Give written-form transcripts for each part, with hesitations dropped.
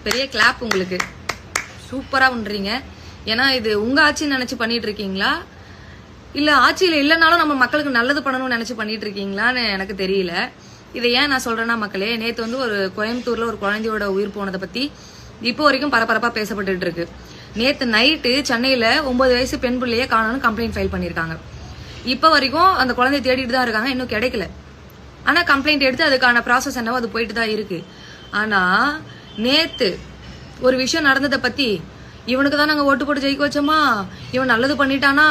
பெரிய கிளாப் உங்களுக்கு. சூப்பரா பண்றீங்க. ஏன்னா இது உங்க ஆட்சின்னு நினைச்சு பண்ணிட்டு இருக்கீங்களா இல்ல ஆட்சியில இல்லைனாலும் நம்ம மக்களுக்கு நல்லது பண்ணணும்னு நினைச்சு பண்ணிட்டு இருக்கீங்களான்னு எனக்கு தெரியல. இதை ஏன் நான் சொல்றேன்னா மக்களே, நேத்து வந்து ஒரு கோயம்புத்தூர்ல ஒரு குழந்தையோட உயிர் போனதை பத்தி இப்போ வரைக்கும் பரபரப்பா பேசப்பட்டு இருக்கு. நேத்து நைட்டு சென்னையில 9 வயசு பெண் பிள்ளைய காணோம்னு கம்ப்ளைண்ட் ஃபைல் பண்ணிருக்காங்க. இப்ப வரைக்கும் அந்த குழந்தைய தேடிட்டு தான் இருக்காங்க, இன்னும் கிடைக்கல. ஆனா கம்ப்ளைண்ட் எடுத்து அதுக்கான ப்ராசஸ் என்னவோ அது போயிட்டு தான் இருக்கு. ஆனா நேத்து ஒரு விஷயம் நடந்ததை பத்தி இவனுக்கு தான் நாங்க ஓட்டு போட்டு ஜெயிக்க வச்சோமா, இவன் நல்லது பண்ணிட்டானா,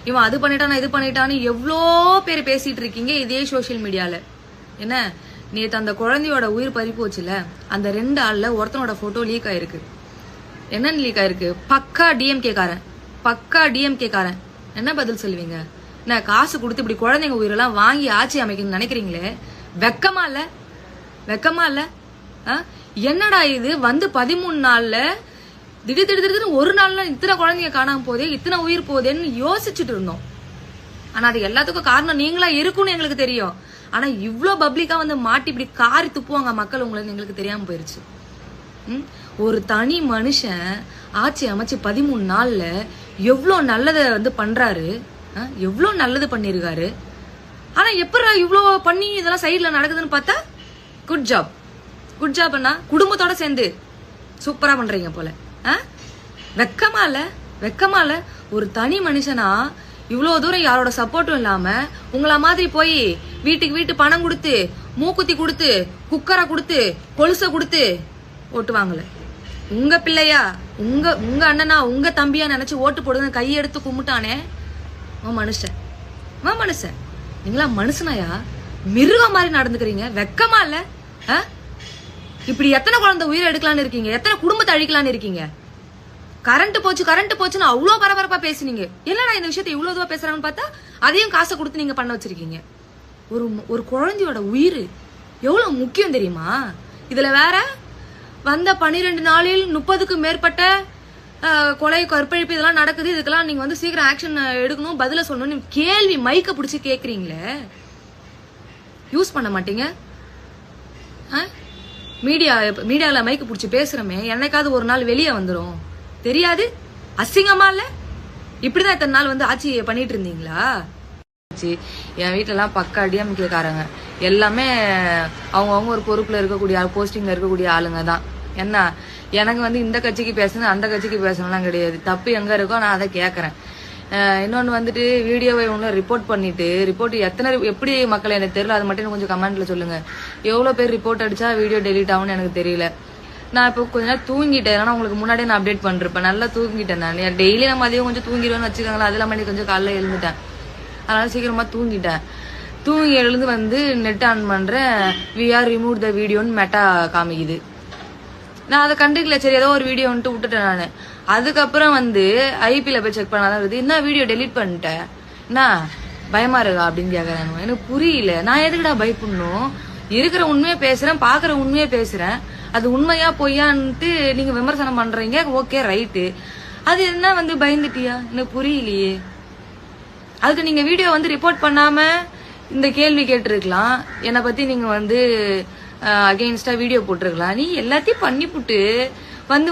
இவன் அது பண்ணிட்டானா இது பண்ணிட்டான்னு எவ்வளோ பேர் பேசிட்டு இருக்கீங்க இதே சோசியல் மீடியால. என்ன நேத்து அந்த குழந்தையோட உயிர் பறி போச்சுல, அந்த 2 ஆள்ல ஒருத்தனோட போட்டோ லீக் ஆயிருக்கு. என்னன்னு லீக் ஆயிருக்கு? பக்கா டிஎம்கே காரன். என்ன பதில் சொல்லுவீங்க? என்ன காசு கொடுத்து இப்படி குழந்தைங்க உயிரெல்லாம் வாங்கி ஆட்சி அமைக்கணும்னு நினைக்கிறீங்களே, வெக்கமா இல்ல? என்னடா இது வந்து 13 நாள்ல திடீர்னு ஒரு நாள்ல இத்தனை குழந்தைங்க காணாம போதே, இத்தனை உயிர் போதேன்னு யோசிச்சுட்டு இருந்தோம். ஆனா அது எல்லாத்துக்கும் காரணம் நீங்களா இருக்கும்னு எங்களுக்கு தெரியும். ஆனா இவ்ளோ பப்ளிக்கா வந்து மாட்டி இப்படி காரி துப்புவாங்க மக்கள் உங்களுக்கு எங்களுக்கு தெரியாம போயிருச்சு. ஒரு தனி மனுஷன் ஆட்சி அமைச்சு 13 நாள்ல எவ்வளோ நல்லதை வந்து பண்றாரு, எவ்வளோ நல்லது பண்ணிருக்காரு. ஆனா எப்படா இவ்வளோ பண்ணி இதெல்லாம் சைட்ல நடக்குதுன்னு பார்த்தா குட் ஜாப் அண்ணா, குடும்பத்தோட சேர்ந்து சூப்பரா பண்றீங்க போல. வெக்கமா இல்ல? ஒரு தனி மனுஷனா இவ்வளவு தூரம் யாரோட சப்போர்ட்டும் இல்லாம உங்கள மாதிரி போய் வீட்டுக்கு பணம் கொடுத்து, மூக்குத்தி கொடுத்து, குக்கரை கொடுத்து, கொலுசை கொடுத்து ஓட்டுவாங்கல. உங்க பிள்ளையா, உங்க அண்ணனா, உங்க தம்பியா நினைச்சு ஓட்டு போடுங்க கையெடுத்து கும்பிட்டானே மனுஷன். நீங்களா மனுஷனாயா? மிருகம் மாதிரி நடந்துக்கிறீங்க. வெக்கமா இல்ல? இப்படி எத்தனை குழந்தை உயிரை எடுக்கலான்னு இருக்கீங்க, எத்தனை குடும்பத்தை அழிக்கலான்னு இருக்கீங்க. கரண்ட் போச்சுன்னு அவ்வளவு பரபரப்பா பேசுனீங்க. என்னடா இந்த விஷயத்தை இவ்வளவு இதுவா பேசுறாங்கன்னு பார்த்தா அதையும் காசை கொடுத்து நீங்க பண்ண வச்சிருக்கீங்க. ஒரு குழந்தையோட உயிர் எவ்வளவு முக்கியம் தெரியுமா? இதுல வேற வந்த 12 நாளில் 30க்கும் மேற்பட்ட கொலை, கற்பழிப்பு இதெல்லாம் நடக்குது. இதுக்கெல்லாம் நீங்க வந்து சீக்கிரம் ஆக்ஷன் எடுக்கணும், பதில சொல்லணும். கேள்வி மைக்க பிடிச்சி கேக்குறீங்களே, யூஸ் பண்ண மாட்டீங்க? மீடியால மைக்க பிடிச்சி பேசுறமே, என்னைக்காவது ஒரு நாள் வெளியே வந்துரும் தெரியாது? அசிங்கமா இல்ல? இப்படிதான் இத்தனை நாள் வந்து ஆட்சி பண்ணிட்டு இருந்தீங்களா? என் வீட்டுல எல்லாம் பக்கா டிஎம்கே காரங்க, எல்லாமே அவங்க ஒரு பொறுப்புல இருக்கக்கூடிய போஸ்டிங்ல இருக்கக்கூடிய ஆளுங்க தான். என்ன எனக்கு வந்து இந்த கட்சிக்கு பேசணும் அந்த கட்சிக்கு பேசணும்லாம் கிடையாது. தப்பு எங்க இருக்கோ நான் அதை கேட்கறேன். இன்னொன்னு வந்துட்டு வீடியோவை ரிப்போர்ட் எப்படி மக்கள் எனக்கு தெரியல, அது மட்டும் கொஞ்சம் கமெண்ட்ல சொல்லுங்க. எவ்வளவு பேர் ரிப்போர்ட் அடிச்சா வீடியோ டெலீட் ஆகும்னு எனக்கு தெரியல. நான் இப்போ கொஞ்ச நேரம் தூங்கிட்டேன், ஏன்னா உங்களுக்கு முன்னாடியே நான் அப்டேட் பண்ணிருப்பேன். நல்லா தூங்கிட்டேன் நான். டெய்லி நான் மதியம் கொஞ்சம் தூங்கிடுவேன்னு வச்சுக்கோங்களேன். அது இல்லாம கொஞ்சம் காலைல எழுந்துட்டேன், அதனால சீக்கிரமா தூங்கிட்டேன். தூங்கி எழுந்து வந்து நெட் ஆன் பண்றேன், வி ஆர் ரிமூவ் த வீடியோன்னு மெட்டா காமிக்குது. நான் அதை கண்டுக்கல, சரி ஏதோ ஒரு வீடியோ வந்துட்டு விட்டுட்டேன் நான். அதுக்கப்புறம் வந்து ஐபில போய் செக் பண்ணாதான் இருக்குது, என்ன வீடியோ டெலீட் பண்ணிட்டேன், என்ன பயமா இருக்கா அப்படின்னு கேக்குறாங்க. எனக்கு புரியல, நான் எதுக்குடா பயப்படணும்? இருக்கிற உண்மையை பேசுறேன், பாக்குற உண்மையை பேசுறேன். அது உண்மையா பொய்யான்ட்டு நீங்க விமர்சனம் பண்றீங்க, ஓகே ரைட்டு. அது என்ன வந்து பயந்துட்டியா? எனக்கு புரியலையே. அதுக்கு நீங்க வீடியோ வந்து ரிப்போர்ட் பண்ணாம இந்த கேள்வி கேட்டிருக்கலாம். என்னை பத்தி நீங்க வந்து அகெயின்ஸ்டா வீடியோ போட்டிருக்கலாம். நீ எல்லாத்தையும் பண்ணிப்புட்டு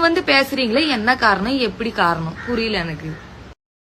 வந்து பேசுறீங்களே, என்ன காரணம், எப்படி காரணம் புரியல எனக்கு.